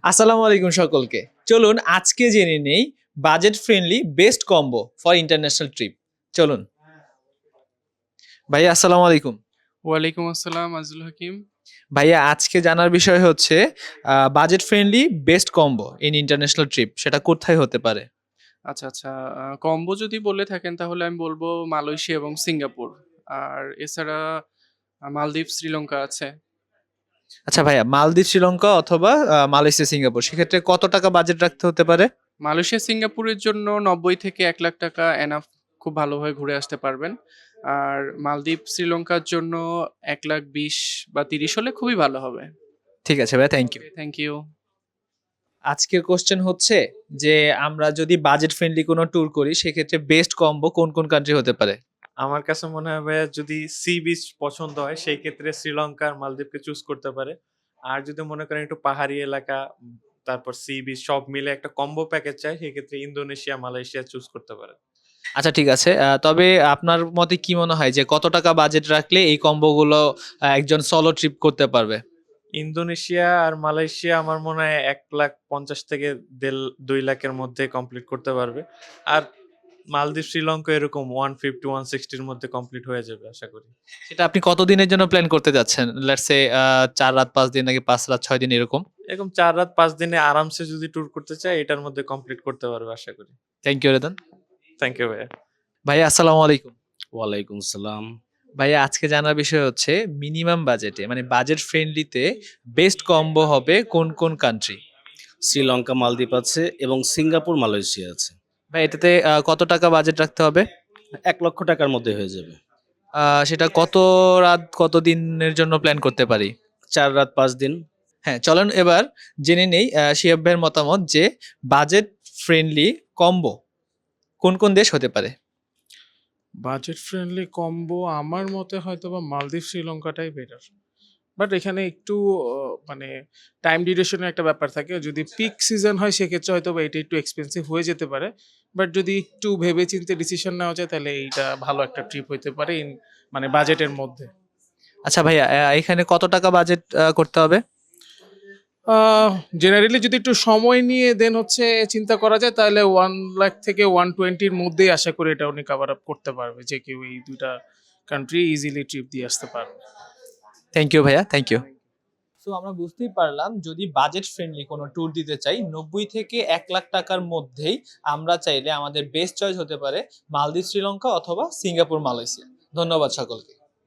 আসসালামু আলাইকুম সকলকে। চলুন আজকে জেনে নেই budget friendly best combo for international trip. চলুন ভাইয়া, আসসালামু আলাইকুম। ওয়ালাইকুম আসসালাম আজিজুল হাকিম। ভাইয়া, আজকে জানার বিষয় হচ্ছে budget friendly best combo in international trip, সেটা কোথায় হতে পারে? আচ্ছা, আচ্ছা। কম্বো যদি বলে থাকেন তাহলে আমি বলব মালয়েশিয়া এবং সিঙ্গাপুর। আর এছাড়া মালদ্বীপ, শ্রীলঙ্কা আছে। আচ্ছা ভাইয়া, মালদ্বীপ, শ্রীলঙ্কা অথবা মালয়েশিয়া, সিঙ্গাপুর, সেক্ষেত্রে কত টাকা বাজেট রাখতে হতে পারে? মালয়েশিয়া, সিঙ্গাপুরের জন্য ৯০ থেকে ১,০০,০০০ টাকা এনাফ, খুব ভালোভাবে ঘুরে আসতে পারবেন। আর মালদ্বীপ, শ্রীলঙ্কার জন্য ১,২০,০০০ বা ৩০ হলে খুবই ভালো হবে। ঠিক আছে ভাইয়া, থ্যাংক ইউ। Thank you. আজকের কোশ্চেন হচ্ছে যে আমরা যদি বাজেট ফ্রেন্ডলি কোনো ট্যুর করি সেক্ষেত্রে বেস্ট কম্বো কোন কোন কান্ট্রি হতে পারে? আমার কাছে মনে হয় ভাইয়া, যদি সি বিচ পছন্দ হয় সেই ক্ষেত্রে শ্রীলঙ্কা আর মালদ্বীপকে চুজ করতে পারে। আর যদি মনে করেন একটু পাহাড়ি এলাকা, তারপর সি বিচ সব মিলে একটা কম্বো প্যাকেজ চাই, সেক্ষেত্রে ইন্দোনেশিয়া, মালয়েশিয়া চুজ করতে পারে। আচ্ছা ঠিক আছে। তবে আপনার মতে কি মনে হয় যে কত টাকা বাজেট রাখলে এই কম্বোগুলো একজন সোলো ট্রিপ করতে পারবে? ইন্দোনেশিয়া আর মালয়েশিয়া আমার মনে হয় ১,৫০,০০০ থেকে ১,৫-২,০০,০০০ মধ্যে কমপ্লিট করতে পারবে। আর মালদ্বীপ, শ্রীলঙ্কা এরকম ১৫০-১৬০ এর মধ্যে কমপ্লিট হয়ে যাবে আশা করি। সেটা আপনি কতদিনের জন্য প্ল্যান করতে যাচ্ছেন? লেটস সে ৪ রাত ৫ দিন নাকি ৫ রাত ৬ দিন এরকম? এরকম ৪ রাত ৫ দিনে আরামসে যদি ট্যুর করতে চাই, এটার মধ্যে কমপ্লিট করতে পারবে আশা করি। থ্যাংক ইউ রেদান। থ্যাংক ইউ ভাইয়া। ভাইয়া, আসসালামু আলাইকুম। ওয়ালাইকুম সালাম। ভাইয়া, আজকে জানার বিষয় হচ্ছে মিনিমাম বাজেটে মানে বাজেট ফ্রেন্ডলিতে বেস্ট কম্বো হবে কোন কোন কান্ট্রি? শ্রীলঙ্কা, মালদ্বীপ আছে এবং সিঙ্গাপুর, মালয়েশিয়া আছে। ভাই, এটাতে কত টাকা বাজেট রাখতে হবে? ৳১,০০,০০০ টাকার মধ্যে হয়ে যাবে। সেটা কত রাত কত দিনের জন্য প্ল্যান করতে পারি? ৪ রাত ৫ দিন। হ্যাঁ, চলেন এবার জেনে নেই শিহাব ভাইয়ের মতামত যে বাজেট ফ্রেন্ডলি কম্বো কোন কোন দেশ হতে পারে? বাজেট ফ্রেন্ডলি কম্বো আমার মতে হয়তোবা মালদ্বীপ, শ্রীলঙ্কাটাই বেটার। বাট এখানে একটু মানে টাইম ডিউরেশনের একটা ব্যাপার থাকে। যদি পিক সিজন হয় সেক্ষেত্রে হয়তোবা এটা একটু এক্সপেন্সিভ হয়ে যেতে পারে। বাট যদি একটু ভেবে-চিন্তে ডিসিশন নেওয়া যায় তাহলে এইটা ভালো একটা ট্রিপ হইতে পারে মানে বাজেটের মধ্যে। আচ্ছা ভাইয়া, এখানে কত টাকা বাজেট করতে হবে? আ জেনারেলি যদি একটু সময় নিয়ে দেন হচ্ছে চিন্তা করা যায় তাহলে ১,০০,০০০ থেকে ১২০ র মধ্যেই আশা করি এটা উনি কভার আপ করতে পারবে। যে কেউ এই ২ টা কান্ট্রি ইজিলি ট্রিপ দিয়ে আসতে পারবে। থ্যাংক ইউ ভাইয়া, থ্যাংক ইউ। সো আমরা বুঝতেই পারলাম যদি বাজেট ফ্রেন্ডলি কোনো ট্যুর দিতে চাই ৯০ থেকে ১,০০,০০০ টাকার মধ্যেই আমরা চাইলে আমাদের বেস্ট চয়েস হতে পারে মালদ্বীপ, শ্রীলঙ্কা অথবা সিঙ্গাপুর, মালয়েশিয়া। ধন্যবাদ সকলকে।